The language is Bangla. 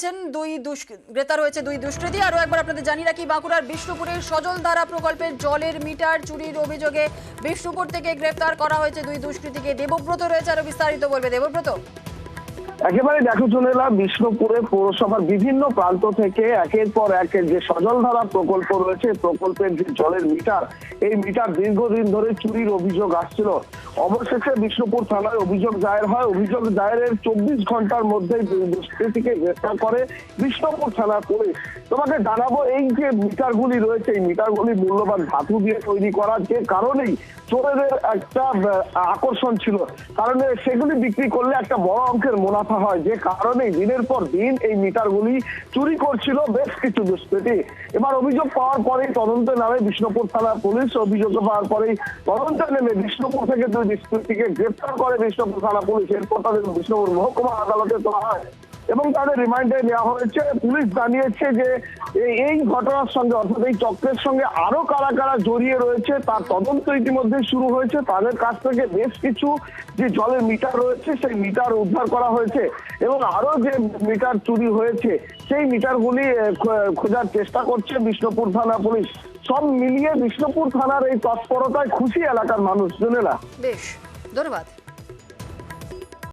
হয়েছেন গ্রেপ্তার হয়েছে দুই দুষ্কৃতী। আরো একবার আপনাদের জানিয়ে রাখি, বাঁকুড়ার বিষ্ণুপুরের সজলধারা প্রকল্পের জলের মিটার চুরির অভিযোগে বিষ্ণুপুর থেকে গ্রেপ্তার করা হয়েছে দুই দুষ্কৃতীকে। দেবব্রত রয়েছে, আরো বিস্তারিত বলবে দেবব্রত। একেবারে দেখো চলেলা, বিষ্ণুপুরে পৌরসভার বিভিন্ন প্রান্ত থেকে একের পর এক যে সজলধারা প্রকল্প রয়েছে, প্রকল্পের যে জলের মিটার, এই মিটার দীর্ঘদিন ধরে চুরির অভিযোগ আসছিল। অবশেষে বিষ্ণুপুর থানায় অভিযোগ দায়ের হয়। অভিযোগ দায়েরের 24 ঘন্টার মধ্যে দুষ্কৃতীকে গ্রেফতার করে বিষ্ণুপুর থানা পুলিশ। তোমাকে জানাবো, এই যে মিটারগুলি রয়েছে, এই মিটারগুলি মূল্যবান ধাতু দিয়ে তৈরি করা, যে কারণেই চোরেদের একটা আকর্ষণ ছিল। কারণে সেগুলি বিক্রি করলে একটা বড় অঙ্কের মুনাফা হয়, যে কারণে দিনের পর দিন এই মিটারগুলি চুরি করছিল বেশ কিছু দুষ্কৃতী। এবার অভিযোগ পাওয়ার পরেই তদন্তে নামে বিষ্ণুপুর থানা পুলিশ। অভিযোগ পাওয়ার পরেই তদন্তে নেমে বিষ্ণুপুর থেকে দুই দুষ্কৃতীকে গ্রেফতার করে বিষ্ণুপুর থানা পুলিশ। এরপর তাদের বিষ্ণুপুর মহকুমা আদালতে তোলা হয় এবং তাদের রিমান্ডে নেওয়া হয়েছে। পুলিশ জানিয়েছে যে এই ঘটনার সঙ্গে, অর্থাৎ এই চক্রের সঙ্গে আরো কারা কারা জড়িয়ে রয়েছে তার তদন্ত ইতিমধ্যে শুরু হয়েছে। তাদের কাছ থেকে বেশ কিছু যে জলের মিটার রয়েছে সেই মিটার উদ্ধার করা হয়েছে এবং আরো যে মিটার চুরি হয়েছে সেই মিটারগুলি খোঁজার চেষ্টা করছে বিষ্ণুপুর থানা পুলিশ। সব মিলিয়ে বিষ্ণুপুর থানার এই তৎপরতায় খুশি এলাকার মানুষ। জনেলা, বেশ, ধন্যবাদ।